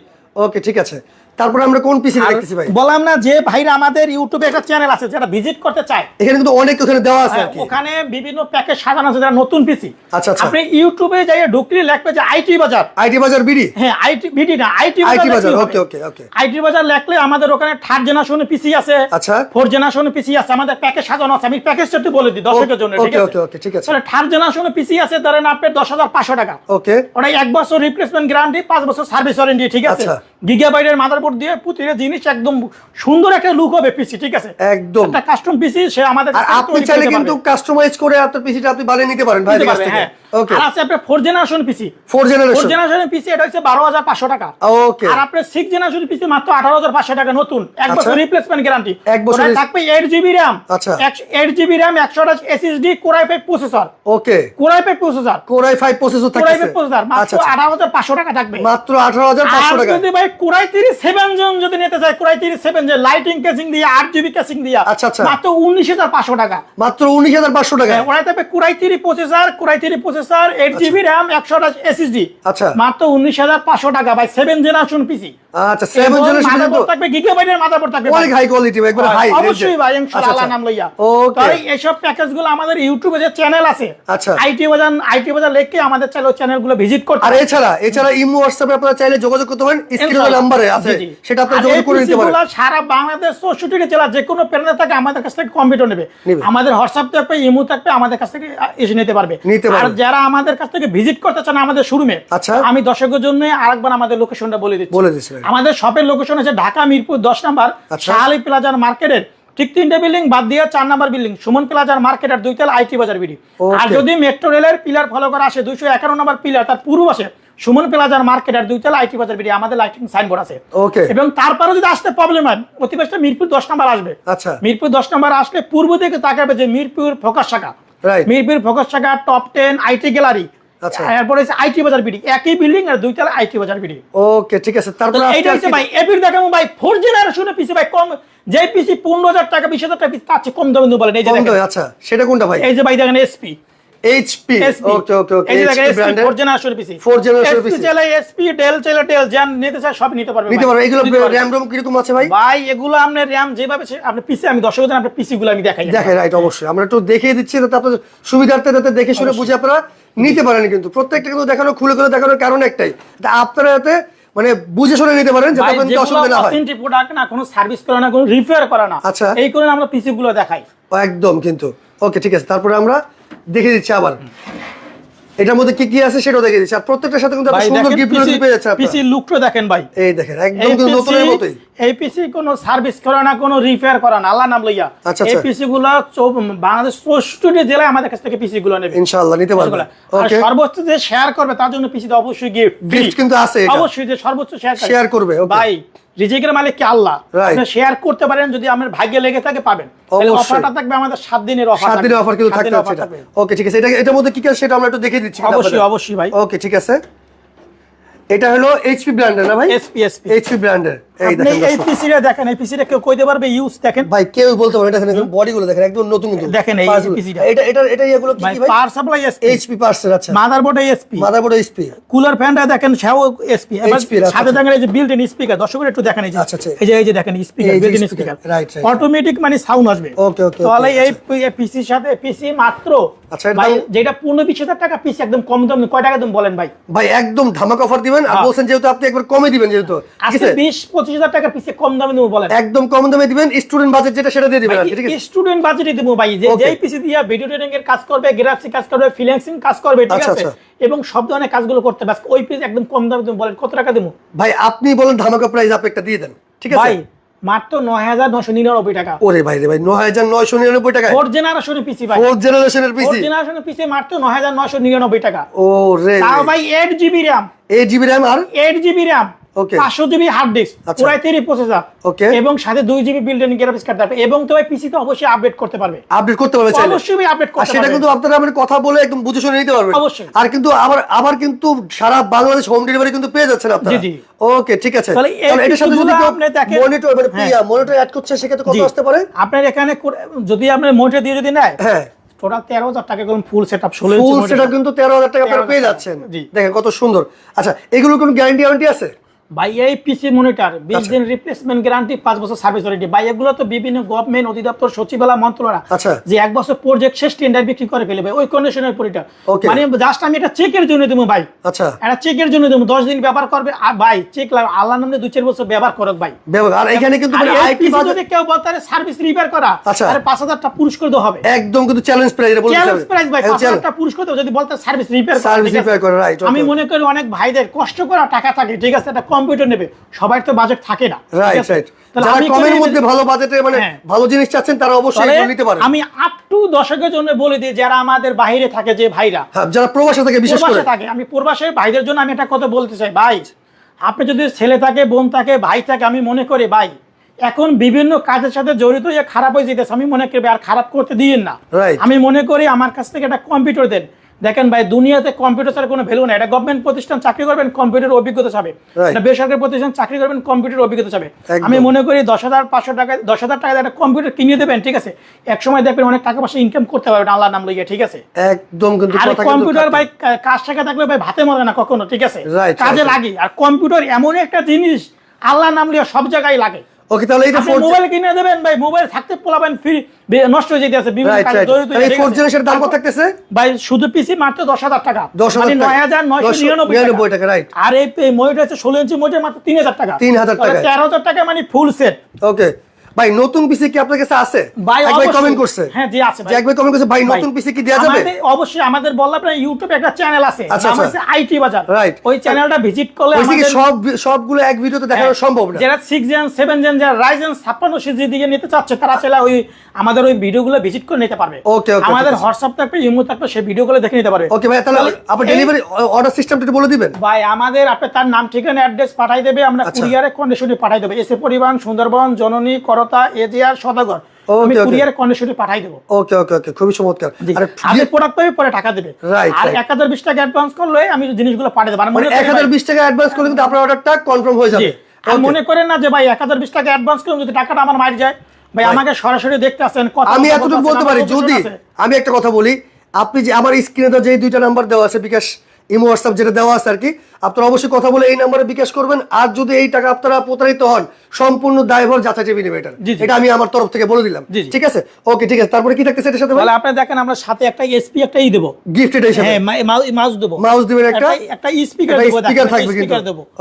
ওকে, ঠিক আছে। তারপরে আমরা কোন পিসি দেখতেছি ভাই? বললাম না যে ভাইরা আমাদের ইউটিউবে একটা চ্যানেল আছে যারা ভিজিট করতে চায়, এখানে কিন্তু অনেক ওখানে দেওয়া আছে আর কি, ওখানে বিভিন্ন প্যাকেজ সাজানো আছে যারা নতুন পিসি। আচ্ছা আচ্ছা, আপনি ইউটিউবে যাইয়ে ঢুকলে লিখবে যে আইটি বাজার, বিডি। হ্যাঁ, আইটি বিডি না, আইটি বাজার। ওকে ওকে ওকে, আইটি বাজার লিখলে আমাদের ওখানে 3rd জেনারেশনের পিসি আছে, আচ্ছা, 4th জেনারেশনের পিসি আছে, আমাদের প্যাকেজ সাজানো আছে। আমি প্যাকেজটা একটু বলে দিই দর্শকের জন্য, ঠিক আছে? ওকে ওকে, ঠিক আছে। তাহলে 3rd জেনারেশনের পিসি আছে, ধরেন আপনার 10500 টাকা। ওকে, ওটা 1 বছর রিপ্লেসমেন্ট গ্যারান্টি, 5 বছর সার্ভিস ওয়ারেন্টি, ঠিক আছে? আচ্ছা, গিগাবাইটের মাদারবোর্ড দিয়ে প্রতিটা জিনিস একদম সুন্দর একটা লুক হবে পিসি, ঠিক আছে? একদম একটা কাস্টম পিসি সে আমাদের আর আপনি চাইলে কিন্তু কাস্টমাইজ করে আপনার পিসিটা আপনি বানিয়ে নিতে পারেন ভাই কাছ থেকে। ওকে, আর আছে আপনার 4th জেনারেশন পিসি, 4th জেনারেশন পিসি, এটা হচ্ছে 12500 টাকা। ওকে, আর আপনার 6th জেনারেশন পিসি মাত্র 18500 টাকা, নতুন 1 বছর রিপ্লেসমেন্ট গ্যারান্টি। 1 বছর থাকবে 8GB RAM, আচ্ছা, 8GB RAM, 128 SSD, core i 5 processor. Okay, core i 5 processor, core i 5 processor থাকছে, কোরাই 5 প্রসেসর, মাত্র 18500 টাকা থাকবে, মাত্র 18500 টাকা। যদি ভাই কোরাই 37 জন যদি নিতে চায়, কোরাই 37 যে লাইটিং কেসিং দিয়ে 8GB কেসিং দিয়ে, আচ্ছা আচ্ছা, মাত্র 19500 টাকা, মাত্র 19500 টাকা। ওরা থাকবে core i 3 processor, core i 3 processor, 8GB RAM, 128 SSD, আচ্ছা, মাত্র 19500 টাকা ভাই, 7 জেনারেশন পিসি। আচ্ছা, 7 জেনারেশন মাদারবোর্ড থাকবে, গিগাবাইটের মাদারবোর্ড থাকবে, অনেক হাই কোয়ালিটি, একবার হাই, অবশ্যই ভাই, ইনশাআল্লাহ আল্লাহ নাম লইয়া। ওকে, তাই এইসব প্যাকেজগুলো আমাদের ইউটিউবে যে চ্যানেল আছে, আচ্ছা, আইটি বাজার লিখে আমাদের চ্যানেলগুলো ভিজিট করতে। আর এছাড়া ইমো হোয়াটসঅ্যাপে আপনারা চাইলে যোগাযোগ করতে পারেন, স্ক্রিনে নাম্বারে আছে, সেটা আপনারা যোগাযোগ করে নিতে পারেন। সারা বাংলাদেশ 64টি জেলা যে কোনো প্যানেলে থাকে আমাদের কাছ থেকে কম্পিউটার নেবে, আমাদের হোয়াটসঅ্যাপ থাকবে, ইমো থাকবে, আমাদের কাছ থেকে এসে নিতে পারবে। আর যারা আমাদের কাছ থেকে ভিজিট করতে চান আমাদের শোরুমে, আচ্ছা, আমি দর্শকের জন্য আরেকবার আমাদের লোকেশনটা বলে দিচ্ছি। আমাদের শপের লোকেশন আছে ঢাকা মিরপুর 10 নম্বর শাহালি প্লাজার মার্কেটের ঠিক 3টে বিল্ডিং বাদ দিয়ে 4 নম্বর বিল্ডিং সুমন প্লাজার মার্কেট আর 2 তলা আইটি বাজার বিডি। আর যদি মেট্রো রেলের পিলার ফলো করে আসে 251 নম্বর পিলার, তার পূর্ব পাশে সুমন প্লাজার মার্কেট আর 2 তলা আইটি বাজার বিডি, আমাদের লাইটিং সাইনবোর্ড আছে। এবং তারপরে যদি আসতে প্রবলেম হয়, অতি বেশি মিরপুর 10 নম্বর আসবে। আচ্ছা, মিরপুর 10 নম্বর আসলে পূর্ব দিকে তাকাবে যে মিরপুর ফোকাস শাখা, মিরপুর ফোকাস শাখা, টপ 10 আইটি গ্যালারি, এরপরে আইটি বাজার বিডি, একই বিল্ডিং আর 2 তলা আইটি বাজার বিডি। ওকে, ঠিক আছে। তারপর এইটা হচ্ছে ভাই এবির দেখাবো ভাই 4th জেনারেশনের পিসি ভাই, কম যে পিসি 15000 টাকা 20000 টাকা পিসি, তার চেয়ে কম দামে বলেন। এই যে দেখেন, আচ্ছা, সেটা কোনটা ভাই? এই যে ভাই দেখেন এসপি, এইচপি। ওকে ওকে ওকে, এই যে দেখেন এসপি 4th জেনারেশন পিসি, 4th জেনারেশন পিসি, চাইলে এসপি, ডেল চাইলে ডেল, জান নিতে চাই সব নিতে পারবে। এগুলো র‍্যাম রম কি রকম আছে ভাই? ভাই এগুলো আপনার র‍্যাম যেভাবে আপনি পিসি, আমি দর্শকদের আপনার পিসি গুলো আমি দেখাই। রাইট, অবশ্যই আমরা একটু দেখিয়ে দিচ্ছি যাতে আপনাদের সুবিধার্থে যাতে দেখে শুনে বুঝে আপনারা নিতে পারেন। কিন্তু প্রত্যেকটা কিন্তু দেখানো, খুলে খুলে দেখানোর কারণ একটাই, আপনারা যাতে মানে বুঝে শুনে নিতে পারেন, যাতে আপনাদের অসুবিধা না হয়। অথেন্টিক প্রোডাক্ট না, কোনো সার্ভিস করে না, কোনো রিপেয়ার করে না, আচ্ছা, এই কারণে আমরা পিসি গুলো দেখাই একদম। কিন্তু ওকে, ঠিক আছে, তারপরে আমরা দেখে দিচ্ছি আবার এটার মধ্যে কি কি আছে সেটাও দেখে দিচ্ছি। আর প্রত্যেকটার সাথে কিন্তু সুন্দর গিফট পেয়ে যাচ্ছে। পিসি লুকটা দেখেন ভাই, এই দেখেন, একদম কিন্তু নতুনের মতোই। এই পিসি কোনো সার্ভিস করে না, কোনো রিপেয়ার করে না, আল্লাহ নাম লইয়া। এই পিসি গুলো বাংলাদেশ 64টি জেলায় আমাদের কাছ থেকে পিসি গুলো নেবে, ইনশাআল্লাহ নিতে পারবে। আর সর্বোচ্চ যে শেয়ার করবে তার জন্য পিসিতে অবশ্যই গিফট কিন্তু আছে, অবশ্যই যে সর্বোচ্চ শেয়ার করবে ভাই। রিজিকের মালিক কি আল্লাহ, আপনি শেয়ার করতে পারেন, যদি আমার ভাগ্যে লেগে থাকে পাবেন। তাহলে অফারটা থাকবে আমাদের 7 দিনের অফার, 7 দিনের অফার কিন্তু থাকবে। ওকে, ঠিক আছে, এটার মধ্যে কি কি আছে সেটা আমরা একটু দেখিয়ে দিচ্ছি। অবশ্যই ভাই। ওকে, ঠিক আছে, এটা হলো এইচপি ব্র্যান্ডের না ভাই? এইচপি ব্র্যান্ডের। এই দেখেন, এই পিসিটা দেখেন, এই পিসিটা কেউ কইতে পারবে ইউজ? দেখেন ভাই, কেউ বলতে পারবে। এটা দেখেন বডি গুলো দেখেন, একদম নতুন নতুন। দেখেন এই পিসিটা, এটা এগুলো কি ভাই? Power supply HP parcel. আচ্ছা, motherboard SP, motherboard HP, cooler ফ্যানটা দেখেন সেও এসপি। এবার সাথে দেখেন এই যে বিল্ট ইন স্পিকার, দর্শকরা একটু দেখেন এই যে, এই যে দেখেন speaker, built in speaker, right, automatic মানে সাউন্ড আসবে। ওকে ওকে, তাহলে এই পিসির সাথে পিসি মাত্র, আচ্ছা ভাই যেটা 15-20 টাকা পিসি, একদম কম দাম। কয় টাকা দাম বলেন ভাই? ভাই একদম ধামাকা অফার দিবেন। আর বলছেন যেহেতু আপনি একবার কমে দিবেন, যেহেতু আজকে 20-25 25,000 টাকার পিসি কম দামে দেবো বলেন? একদম কম দামে দিবেন, স্টুডেন্ট বাজেট যেটা সেটা দিয়ে দিবেন, ঠিক আছে? স্টুডেন্ট বাজেটে দেবো ভাই, যেই পিসি দিয়ে ভিডিও এডিটিং এর কাজ করবে, গ্রাফিক্স কাজ করবে, ফ্রিল্যান্সিং কাজ করবে, ঠিক আছে, এবং সব ধরনের কাজগুলো করতে বাস ওই পিস একদম কম দামে দেবো বলেন কত টাকা দেবো ভাই? আপনি বলেন ধামাকা প্রাইস আপনি একটা দিয়ে দেন, ঠিক আছে ভাই? মাত্র 9,999 টাকা। ওরে ভাই রে ভাই, 9,999 টাকা 4th জেনারেশনের পিসি ভাই, 4th জেনারেশনের পিসি, 4th জেনারেশনের পিসি মাত্র 9,999 টাকা। ও রে, তাও ভাই 8GB RAM, 8GB RAM আর 8GB RAM, ওকে, 500GB হার্ড ডিস্ক, পুরাই 3 প্রসেসর, ওকে, এবং সাথে 2GB built in graphics card থাকবে, এবং তো ভাই পিসি তো অবশ্যই আপডেট করতে পারবে, আপডেট করতে পারবে চাইলে, অবশ্যই আপডেট করতে পারবে, সেটা কিন্তু আপনারা আমাদের কথা বলে একদম বুঝে শুনে নিতে পারবেন অবশ্যই। আর কিন্তু আবার কিন্তু সারা বাংলাদেশ হোম ডেলিভারি কিন্তু পেয়ে যাচ্ছেন আপনারা। জি জি, ওকে, ঠিক আছে। তাহলে এটার সাথে যদি আপনি দেখেন মনিটর মানে মনিটর অ্যাড করছে সেক্ষেত্রে কত আসতে পারে আপনার এখানে? যদি আপনি মনিটর দিয়ে যদি নেয়, হ্যাঁ, টোটাল 13,000 টাকা করুন ফুল সেটআপ, 16 ফুল ইঞ্চি সেটআপ কিন্তু 13,000 টাকা আপনারা পেয়ে যাচ্ছেন। দেখেন কত সুন্দর। আচ্ছা, এগুলোর কোনো গ্যারান্টি ওয়ারেন্টি আছে ভাই? এই পিসি মনিটর 20 দিন রিপ্লেসমেন্ট গ্যারান্টি, 5 বছর সার্ভিস ওয়ারেন্টি ভাই। এগুলো তো বিভিন্ন গভর্নমেন্ট অধিদপ্তর, সচিবালয়, মন্ত্রণালয় যে 1 বছর প্রজেক্ট শেষ টেন্ডার বিক্রি করে ফেলবে ওই কন্ডিশনের পরিটা, মানে জাস্ট আমি এটা চেকের জন্য দেবো ভাই। আচ্ছা, এটা চেকের জন্য দেবো, 10 দিন ব্যবহার করবে আর ভাই চেক লাগবে, আল্লাহ নামে 2-4 বছর ব্যবহার করুক ভাই। আর এখানে কিন্তু আইপি যদি কেউ বলতে পারে সার্ভিস রিপেয়ার করা, তাহলে 5,000 টাকা পুরস্কার দেওয়া হবে, একদম কিন্তু চ্যালেঞ্জ প্রাইস এটা বলতে চাই, চ্যালেঞ্জ প্রাইস ভাই, 5,000 টাকা পুরস্কার দেওয়া যদি বলতে সার্ভিস রিপেয়ার করে, রাইট। আমি মনে করি অনেক ভাইদের কষ্ট করা টাকা থাকে, ঠিক আছে, একটা কম্পিউটার নেবে, সবার তো বাজেট থাকে না, রাইট রাইট। যারা কমের মধ্যে ভালো বাজেটে মানে ভালো জিনিস চাচ্ছেন তারা অবশ্যই এটা নিতে পারেন। আমি আপ টু দর্শকের জন্য বলে দিই, যারা আমাদের বাইরে থাকে যে ভাইরা, যারা প্রবাসে থাকে, বিশেষ করে থাকে, আমি প্রবাসের ভাইদের জন্য আমি একটা কথা বলতে চাই ভাই, আপনি যদি ছেলে থাকে, বোন থাকে, ভাই থাকে, আমি মনে করি ভাই এখন বিভিন্ন কাজের সাথে জড়িত হয়ে খারাপ হয়ে যেতেছে, আমি মনে করি আর খারাপ করতে দিয়েন না। আমি মনে করি আমার কাছ থেকে একটা কম্পিউটার দেন। দেখেন ভাই, দুনিয়াতে কম্পিউটার ছাড়া কোনো ভ্যালু নাই। এটা গভর্নমেন্ট প্রতিষ্ঠান চাকরি করবেন, কম্পিউটার অভিজ্ঞতা চাবে, এটা বেসরকারি প্রতিষ্ঠান চাকরি করবেন, কম্পিউটার অভিজ্ঞতা চাবে। আমি মনে করি 10,500 টাকা 10,000 টাকা একটা কম্পিউটার কিনে দেবেন, ঠিক আছে, এক সময় দেখবেন অনেক টাকা পয়সা ইনকাম করতে পারবেন আল্লাহর নাম লইয়া, ঠিক আছে, একদম। কিন্তু আর কম্পিউটার ভাই কাজ টাকা থাকলে ভাই ভাতে মরে না কখনো, ঠিক আছে, কাজে লাগে। আর কম্পিউটার এমন একটা জিনিস আল্লাহর নাম লইয়া সব জায়গায় লাগে। ওকে, তাহলে এটা মোবাইল কিনে দেবেন ভাই, মোবাইল থাকতে পোলাবেন ফ্রি নষ্ট হয়ে যেতেছে বিভিন্ন কাজে জড়িত। এই 4th জেনারেশনের দাম কত থাকতেছে ভাই? শুধু পিসি মাত্র 10,000 টাকা, 9,999 টাকা, রাইট। আর এই মনিটর আছে 16 ইঞ্চি মনিটর মাত্র 3,000 টাকা, 3,000 টাকা, 13,000 টাকা মানে ফুল সেট। ওকে ভাই, নতুন পিসি কি আপনার কাছে আছে? ভাই একবার কমেন্ট করছে, হ্যাঁ জি আছে ভাই, একবার কমেন্ট করছে ভাই নতুন পিসি কি দেয়া যাবে? অবশ্যই আমাদের বললাম আপনার ইউটিউবে একটা চ্যানেল আছে, নাম আছে আইটি বাজার, রাইট। ওই চ্যানেলটা ভিজিট করলে আমাদের সবগুলো এক ভিডিওতে দেখানো সম্ভব না। যারা 6 জেন 7 জেন যারা রাইজেন 56 সিরিজ দিকে নিতে চাচ্ছে তারা চাইলে ওই আমাদের ওই ভিডিওগুলো ভিজিট করে নিতে পারবে। ওকে ওকে, আমাদের হোয়াটসঅ্যাপ থাকবে, ইমো থাকবে, সেই ভিডিওগুলো দেখে নিতে পারবে। ওকে ভাই, তাহলে আপনি ডেলিভারি অর্ডার সিস্টেমটা একটু বলে দিবেন ভাই? আমাদের আপনি তার নাম, ঠিকানা, অ্যাড্রেস পাঠাই দেবে, আমরা কুরিয়ারে কন্ডিশনে পাঠাই দেব। এসে পরিবহন, সুন্দরবন, জননী, করতা, এজিআর, সদাগর, আমি কুরিয়ারে কন্ডিশনে পাঠাই দেব। ওকে ওকে ওকে, খুবই চমৎকার। আর আপনি প্রোডাক্ট পাবে পরে টাকা দিবে, আর 1,020 টাকা অ্যাডভান্স করলে আমি জিনিসগুলো পাঠিয়ে দেব। মানে 1,020 টাকা অ্যাডভান্স করলে কিন্তু আপনার অর্ডারটা কনফার্ম হয়ে যাবে। আর মনে করেন না যে ভাই 1,020 টাকা অ্যাডভান্স করুন, যদি টাকাটা আমার মার যায় ভাই, আমাকে সরাসরি দেখতে আসেন, কথা আমি এতটুকু বলতে পারি। যদি আমি একটা কথা বলি, আপনি যে আমার স্ক্রিনে তো যে 2টা নাম্বার দেওয়া আছে, বিকাশ, ইমো, হোয়াটসঅ্যাপ যেটা দেওয়া আছে আর কি, আপনারা অবশ্যই কথা বলে এই নাম্বারে বিকাশ করবেন। আর যদি এই টাকা আপনারা প্রতারিত হন, সম্পূর্ণ দায়ভার যাচাই নেবে এটা আমি আমার তরফ থেকে বলে দিলাম, ঠিক আছে? ওকে, ঠিক আছে। তারপরে কি থাকতেছে এটার সাথে? তাহলে আপনি দেখেন আমরা সাথে একটা এসপি একটা দেব গিফট, এটাই সাথে মাউস দেব, মাউস দিবেন, একটা স্পিকার দেব, স্পিকার থাকবে কিন্তু,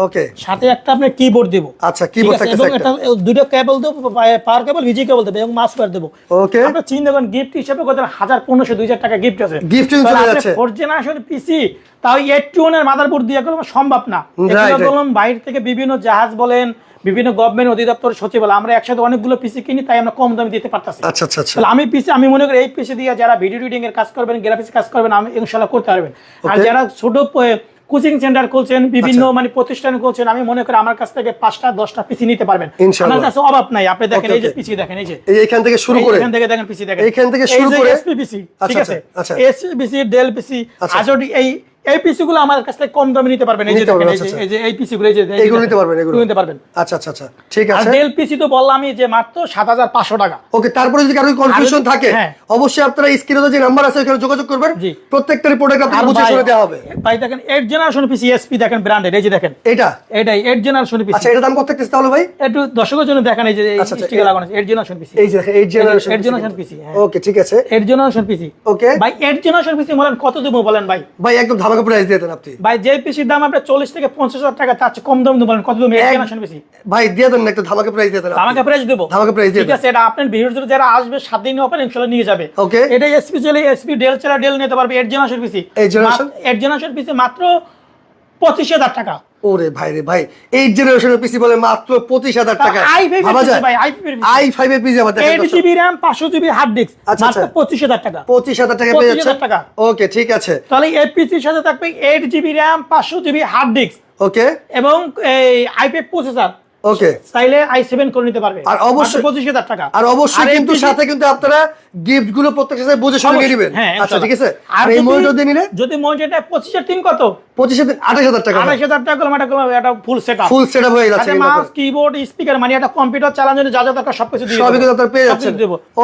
ওকে, সাথে একটা আপনি কিবোর্ড দেব। আচ্ছা, কিবোর্ড থাকতেছে, এবং এটা দুটো কেবল দেব, পাওয়ার কেবল, ভিজি কেবল দেব, এবং মাউস প্যাড দেব। ওকে, আপনি চিন্তা করেন গিফট হিসেবে কত 1,000, 1,500, 2,000 টাকা গিফট আছে, গিফট চলে যাচ্ছে। 4th জেনারেশন পিসি, তাও 81 এর মাদারবোর্ড দিয়ে কোনো সম্ভব না। এটা বললাম বাইরে থেকে বিভিন্ন জাহাজ বলেন, বিভিন্ন গভর্নমেন্ট অধিদপ্তর, সচিবালয়, আমরা একসাথে অনেকগুলো পিসি কিনি, তাই আমরা কম দামে দিতে পারতেছি। আচ্ছা আচ্ছা আচ্ছা। আমি পিসি, আমি মনে করি এই পিসি দিয়ে যারা ভিডিও এডিটিং এর কাজ করবেন, গ্রাফিক্স কাজ করবেন, আমি ইনশাআল্লাহ করতে পারবেন। আর যারা ছোট কোচিং সেন্টার খুলছেন, বিভিন্ন মানে প্রতিষ্ঠান খুলছেন, আমি মনে করি আমার কাছ থেকে 5টা 10টা পিসি নিতে পারবেন, আমার কাছে অভাব নাই। আপনি দেখেন এই যে পিসি দেখেন, এই যে এইখান থেকে শুরু করে, এখান থেকে দেখেন পিসি দেখেন, এইখান থেকে শুরু করে এসপি পিসি, ঠিক আছে, আচ্ছা, এসপি পিসি, ডেল পিসি, আজোডি, এই পিসি গুলো আমার কাছ থেকে কম দামে নিতে পারবেন। এই যে দেখেন, এই যে এই পিসি গুলো, এই যে এইগুলো নিতে পারবেন, এগুলো নিতে পারবেন। আচ্ছা আচ্ছা আচ্ছা, ঠিক আছে। আর ডেল পিসি তো বললামই যে মাত্র 7,500 টাকা। ওকে, তারপরে যদি কারো কনফিউশন থাকে অবশ্যই আপনারা স্ক্রিনে যে নাম্বার আছে ওখানে যোগাযোগ করবেন, প্রত্যেকটা প্রোডাক্ট আপনাদের বুঝে শুনে দেওয়া হবে। ভাই দেখেন 8 জেনারেশন পিসি এসপি দেখেন, ব্র্যান্ডেড, এই যে দেখেন এটাই 8 জেনারেশন পিসি। আচ্ছা, এটা দাম কত থাকতেছে তাহলে ভাই? একটু দর্শকের জন্য দেখেন, এই যে স্টিকার লাগানো আছে 8 জেনারেশন পিসি, এই যে 8 জেনারেশন পিসি। ওকে, ঠিক আছে, 8 জেনারেশন পিসি। ওকে ভাই 8 জেনারেশন পিসি বলেন কত দেব বলেন ভাই? ভাই একদম ধামাকা ধামাকা প্রাইস দিয়ে দেন আপনি ভাই যে পিসির দাম আপনি 40 থেকে 50,000 টাকা তার চেয়ে কম দাম বলেন কত দাম এর জেনারেশন পিসি ভাই দিয়ে দেন না একটা ধামাকা প্রাইস দিয়ে দেন ধামাকা প্রাইস দেব ধামাকা প্রাইস দিয়ে ঠিক আছে এটা আপনার ভিডিওর জন্য যারা আসবে 7 দিন অফার ইনশাআল্লাহ নিয়ে যাবে ওকে এটা এসপি চলে এসপি ডেল চলে ডেল নিতে পারবে এর জেনারেশন পিসি এর জেনারেশন পিসি মাত্র 25,000 টাকা ওরে ভাই রে ভাই 8 জেনারেশনের পিসি বলে মাত্র 25,000 টাকা ভাবা যায় ভাই i5 এর পিসি আমাদের 8GB RAM 500GB hard disk মাত্র 25,000 টাকা 25,000 টাকা পেয়ে যাচ্ছে ওকে ঠিক আছে তাহলে এই পিসির সাথে থাকবে 8GB RAM 500GB hard disk ওকে এবং এই i5 প্রসেসর ওকে চাইলে i7 করে নিতে পারবে আর অবশ্যই 25,000 টাকা আর অবশ্যই কিন্তু সাথে কিন্তু আপনারা গিফট গুলো প্রত্যেকটা সাথে বুঝে শুনে নিয়ে নেবেন আচ্ছা ঠিক আছে আর এই মনিটর দিয়ে নিলে যদি মনিটরটা 25,000 কত 25,000 28,000 টাকা 28,000 টাকা করলে এটা ফুল সেটআপ হয়ে যাচ্ছে মাউস কিবোর্ড স্পিকার মানে এটা কম্পিউটার চালানোর জন্য যা যা দরকার সবকিছু দিয়ে সবই কিন্তু আপনারা পেয়ে যাচ্ছেন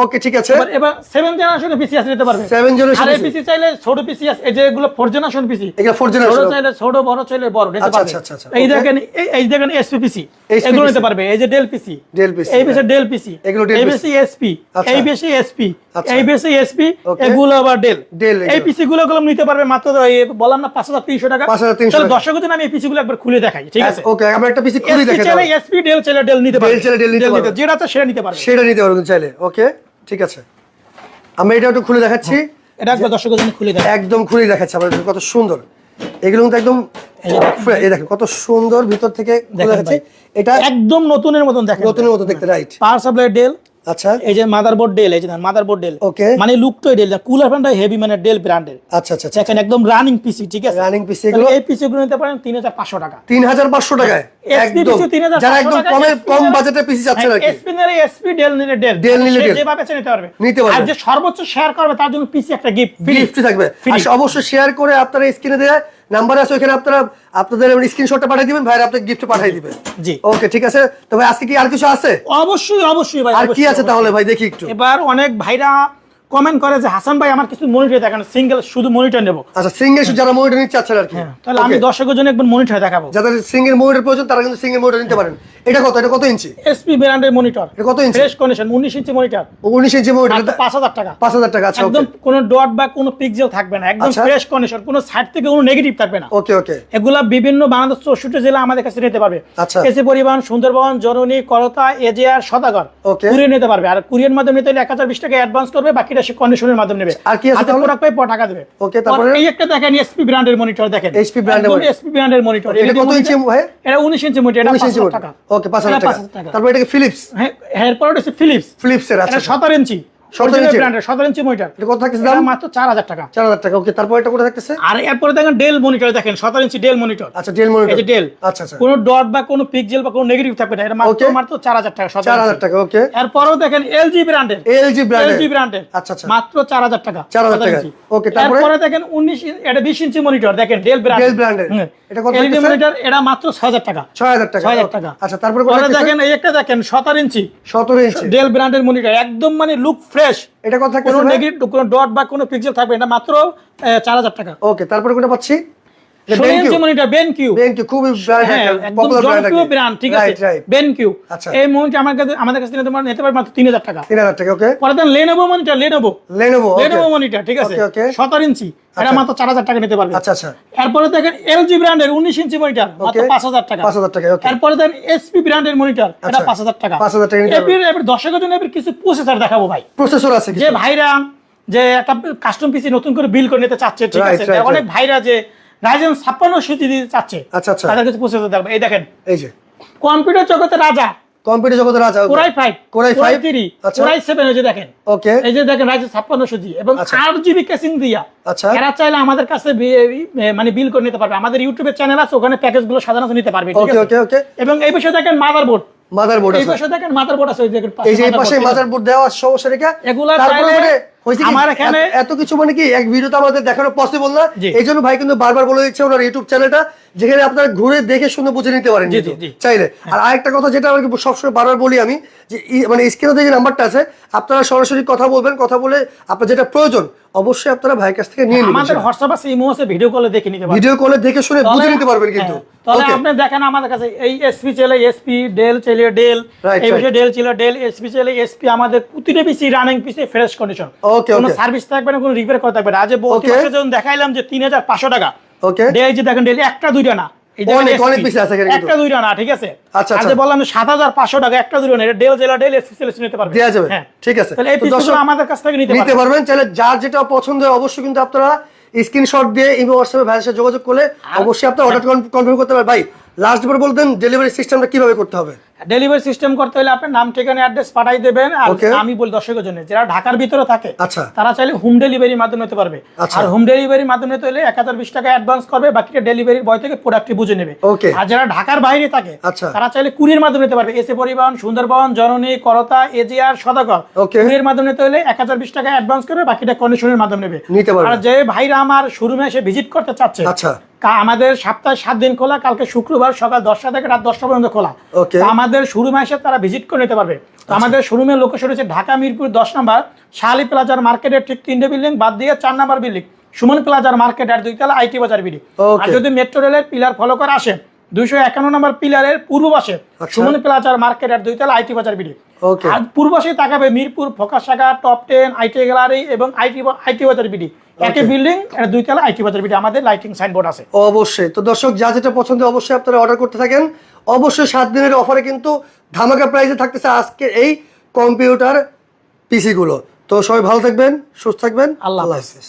ওকে ঠিক আছে এবার 7 জেনারেশনের পিসি আছে নিতে পারবে 7 জেনারেশন আর এই পিসি চাইলে ছোট পিসি আছে এই যেগুলো 4 জেনারেশন পিসি এগুলো 4 জেনারেশন ছোট চাইলে ছোট বড় চাইলে বড় নিতে পারবে আচ্ছা এই দেখেন এসপি পিসি এগুলো নিতে পারবে এই যে ডেল পিসি এই পিসি ডেল পিসি এগুলো এই পিসি এসপি এই পিসি এসপি এই পিসি এসপি এগুলো আবার ডেল এই পিসি গুলো নিতে পারবে মাত্র বললাম না 5,300 টাকা 5,300 তাহলে দর্শকদের আমি এই পিসি গুলো একবার খুলে দেখাই ঠিক আছে ওকে আমরা একটা পিসি খুলে দেখাই চাইলে এসপি ডেল চাইলে ডেল নিতে পারবে ডেল নিতে পারবে যেটা আছে সেটা নিতে পারবে সেটা নিতে পারবেন চাইলে ওকে ঠিক আছে আমরা এটা একটু খুলে দেখাচ্ছি এটা একবার দর্শকদের জন্য খুলে দেখাই একদম খুলে দেখাচ্ছি আমরা কত সুন্দর এগুলো কিন্তু একদম এই দেখেন কত সুন্দর ভিতর থেকে খুলে দেখাচ্ছি এটা একদম নতুনের মতন দেখেন নতুনের মতো দেখতে রাইট পাওয়ার সাপ্লাই ডেল আচ্ছা এই যে মাদারবোর্ড ডেল এই যে মাদারবোর্ড ডেল ওকে মানে লুকটাই ডেল কুলার ফ্যানটা হেভি মানে ডেল ব্র্যান্ডের আচ্ছা দেখেন একদম রানিং পিসি ঠিক আছে রানিং পিসি এগুলো এই পিসি গুলো নিতে পারেন 3,500 টাকা 3,500 টাকায় একদম যারা একদম কম বাজেটে পিসি চাচ্ছেন আর কি এসপি নিলে এসপি ডেল নিলে ডেল যেভাবে চাই নিতে পারবে আর যে সর্বোচ্চ শেয়ার করবে তার জন্য পিসি একটা গিফট থাকবে আর অবশ্যই শেয়ার করে আপনারা স্ক্রিনে দেয়া নাম্বার আছে ওখানে আপনারা আপনাদের স্ক্রিনশটটা পাঠিয়ে দিবেন ভাই আপনাদের গিফট পাঠিয়ে দিবেন জি ওকে ঠিক আছে তো ভাই আজকে কি আর কিছু আছে অবশ্যই ভাই আর কি আছে তাহলে ভাই দেখি একটু এবার অনেক ভাইরা কমেন্ট করে যে হাসান ভাই আমার কিছু মনিটর দেখান সিঙ্গেল শুধু মনিটর নেব আচ্ছা সিঙ্গেল যারা মনিটর নিতে চাচ্ছেন আর কি তাহলে আমি দর্শকের জন্য একবার মনিটর দেখাবো যাদের সিঙ্গেল মনিটর প্রয়োজন তারা কিন্তু সিঙ্গেল মনিটর নিতে পারেন এটা কত ইঞ্চি এসপি ব্র্যান্ডের মনিটর এটা কত ইঞ্চি fresh condition 19 inch monitor 19 inch monitor 5,000 টাকা 5,000 টাকা আচ্ছা একদম কোনো ডট বা কোনো পিক্সেল থাকবে না একদম ফ্রেশ কন্ডিশন কোনো সাইড থেকে কোনো নেগেটিভ থাকবে না ওকে এগুলা বিভিন্ন বাংলাদেশ 64 জেলা আমাদের কাছে নিতে পারবে আচ্ছা এসে পরিবহন সুন্দরবন জননী করতা এজেআর সদাগর কুরিয়ার নিতে পারবে আর কুরিয়ার মাধ্যমে নিতে হলে 1,020 টাকা অ্যাডভান্স করবে বাকিটা সে কন্ডিশনের মাধ্যমে নেবে আর কি আছে তাহলে প্রোডাক্ট পাই টাকা দেবে ওকে তারপরে এই একটা দেখেন এসপি ব্র্যান্ডের মনিটর দেখেন এসপি ব্র্যান্ডের মনিটর এটা কত ইঞ্চি ভাই এটা 19 ইঞ্চি মনিটর এটা 5,000 টাকা ওকে 5,000 টাকা তারপর এটা কি ফিলিপস হ্যাঁ এরপর এটা ফিলিপস এর আচ্ছা 17 ইঞ্চি 17 ইঞ্চি মনিটর এটা কত থাকছে দাম মাত্র 4,000 টাকা 4,000 টাকা ওকে তারপর এটা কত থাকতেছে আর এরপরে দেখেন ডেল মনিটর দেখেন 17 ইঞ্চি ডেল মনিটর আচ্ছা ডেল মনিটর এই যে ডেল আচ্ছা কোনো ডট বা কোনো পিক্সেল বা কোনো নেগেটিভ থাকবে না এটা মাত্র 4,000 টাকা 4,000 টাকা ওকে এরপরও দেখেন এলজি ব্র্যান্ডের আচ্ছা মাত্র 4,000 টাকা 4,000 টাকা ওকে তারপরে দেখেন 19 এটা 20 ইঞ্চি মনিটর দেখেন ডেল ব্র্যান্ডের এটা কত এলজি মনিটর এটা মাত্র 6,000 টাকা 6,000 টাকা আচ্ছা তারপরে দেখেন এই একটা দেখেন 17 ইঞ্চি ডেল ব্র্যান্ডের মনিটর একদম মানে লুক ফ্রেশ এটা কত থাকতেছে কোনো নেগেটিভ কোনো ডট বা কোনো পিক্সেল থাকবে না মাত্র 4,000 টাকা ওকে তারপরে কোনটা পাচ্ছি মনিটর বেনকিউ খুবই পপুলার ব্র্যান্ড ঠিক আছে বেনকিউ এই মনিটর আমাদের কাছে নিতে পারবে মাত্র 3,000 টাকা 3,000 টাকা ওকে পরে দেন লেনোভো মনিটর ঠিক আছে 17 ইঞ্চি এটা মাত্র 4,000 টাকা নিতে পারবে আচ্ছা আচ্ছা এরপরে দেখেন এলজি ব্র্যান্ডের 19 ইঞ্চি মনিটর মাত্র 5,000 টাকা 5,000 টাকা ওকে এরপরে দেন এসপি ব্র্যান্ডের মনিটর এটা 5,000 টাকা 5,000 টাকা এবার দর্শকের জন্য এবার কিছু প্রসেসর দেখাবো ভাই প্রসেসর আছে যে ভাইরা যে একটা কাস্টম পিসি নতুন করে বিল করে নিতে চাচ্ছে ঠিক আছে অনেক ভাইরা যে রাইজেন 56 দিতে চাচ্ছে আচ্ছা আচ্ছা তাদের কাছে প্রসেসর দেখো এই দেখেন এই যে কম্পিউটার জগতের রাজা কম্পিউটার জগতের রাজা কোরাই 5 কোরাই 3 আচ্ছা কোরাই 7 এই যে দেখেন ওকে এই যে দেখেন রাইজেন 56 দিয়ে এবং 8GB কেসিং দিয়া আচ্ছা এরা চাইলে আমাদের কাছে মানে বিল করে নিতে পারবে আমাদের ইউটিউবের চ্যানেল আছে ওখানে প্যাকেজগুলো সাজানো নিতে পারবে ঠিক আছে ওকে ওকে এবং এই বিষয়ে দেখেন মাদারবোর্ড আছে এই পাশে দেখেন মাদারবোর্ড আছে এই যে এই পাশে মাদারবোর্ড দেওয়া সমস্যা রেখা এগুলা চাইলে আমার এখানে এত কিছু মানে কি এক ভিডিওতে আমাদের দেখানো পসিবল না এইজন্য ভাই কিন্তু বারবার বলে দিচ্ছে ওনার ইউটিউব চ্যানেলটা যেখানে আপনারা ঘুরে দেখে শুনে বুঝে নিতে পারেন চাইলে আর আরেকটা কথা যেটা আমি সবসময় বারবার বলি আমি যে মানে স্ক্রিনে যে নাম্বারটা আছে আপনারা সরাসরি কথা বলবেন কথা বলে আপনার যেটা প্রয়োজন অবশ্যই আপনারা ভাইয়ের কাছ থেকে নিয়ে নেবেন আমাদের হোয়াটসঅ্যাপ আছে ইমো আছে ভিডিও কলে দেখে নিতে পারবেন ভিডিও কলে দেখে শুনে বুঝে নিতে পারবেন কিন্তু তাহলে আপনি দেখেন আমাদের কাছে এই এসপি চলে এসপি ডেল চলে ডেল এই বিষয়ে ডেল চলে ডেল এসপি চলে এসপি আমাদের প্রতিটা পিসি রানিং পিসি ফ্রেশ কন্ডিশন ওকে কোনো সার্ভিস থাকবে না কোনো রিপেয়ার করা থাকবে না আজ বলতে যখন দেখাইলাম যে 3,500 টাকা ওকে এই যে দেখেন ডেল একটা দুইটা না, অনেক পিস আছে এখানে, একটা দুইটা না, ঠিক আছে। আচ্ছা আজ বললাম 7500 টাকা একটা দুইটা না, এটা ডেল জেলা ডেল এসএসএল নিতে পারবেন, দেয়া যাবে, হ্যাঁ ঠিক আছে। তাহলে এই পিসগুলো আমাদের কাছ থেকে নিতে পারবেন। চাইলে যার যেটা পছন্দ হয় অবশ্যই কিন্তু আপনারা স্ক্রিনশট দিয়ে ইমো হোয়াটসঅ্যাপে ভাইয়ের সাথে যোগাযোগ করলে অবশ্যই আপনারা অর্ডার কনফার্ম করতে পারবেন। ভাই লাস্ট বার বলতেন ডেলিভারি সিস্টেমটা কিভাবে করতে হবে? ডেলিভারি সিস্টেম করতে হলে আপনার নাম ঠিকানা অ্যাড্রেস পাঠাই দেবেন। আর আমি বলি দর্শকের জন্য যারা ঢাকার ভিতরে থাকে তারা চাইলে হোম ডেলিভারির মাধ্যমে নিতে পারবে। আর হোম ডেলিভারির মাধ্যমে নিতে হলে 1020 টাকা অ্যাডভান্স করবে, বাকিটা ডেলিভারির বয় থেকে প্রোডাক্টটি বুঝে নেবে। আর যারা ঢাকার বাইরে থাকে তারা চাইলে কুরিয়ার মাধ্যমে নিতে পারবে। এসে পরিবহন, সুন্দরবন, জননী, করতা, এজিআর, সদাগর কুরিয়ার মাধ্যমে নিতে হলে 1020 টাকা অ্যাডভান্স করবে, বাকিটা কন্ডিশনের মাধ্যমে নেবে। আর যে ভাইরা আমার শোরুমে এসে ভিজিট করতে চাচ্ছে, আমাদের সপ্তাহে 7 দিন খোলা, কালকে শুক্রবার সকাল 10টা থেকে রাত 10টা পর্যন্ত খোলা। আমাদের শোরুমে এসে তারা ভিজিট করে নিতে পারবে। আমাদের শোরুমের লোকেশন হচ্ছে ঢাকা মিরপুর 10 নম্বর শালি প্লাজার মার্কেটের ঠিক 3টে বিল্ডিং বাদ দিয়ে 4 নম্বর বিল্ডিং সুমন প্লাজার মার্কেট আর 2 তলা আইটি বাজার বিডি। আর যদি মেট্রো রেলের পিলার ফলো করে আসেন 251 নম্বর পিলারের পূর্ব পাশে সুমন প্লাজার মার্কেট আর 2 তলা আইটি বাজার বিডি। আর পূর্ব পাশে তাকাবে মিরপুর ফোকাস শাখা, টপ 10, আইটি গ্যালারি এবং আইটি বাজার বিডি, একই বিল্ডিং আর 2 তলা আইটি বাজার বিডি। আমাদের লাইটিং সাইনবোর্ড আছে অবশ্যই। তো দর্শক যা যেটা পছন্দ অবশ্যই আপনারা অর্ডার করতে থাকেন। অবশ্যই 7 দিনের অফারে কিন্তু ধামাকা প্রাইসে থাকতেছে আজকে এই কম্পিউটার পিসি গুলো। তো সবাই ভালো থাকবেন, সুস্থ থাকবেন, আল্লাহ হাফেজ।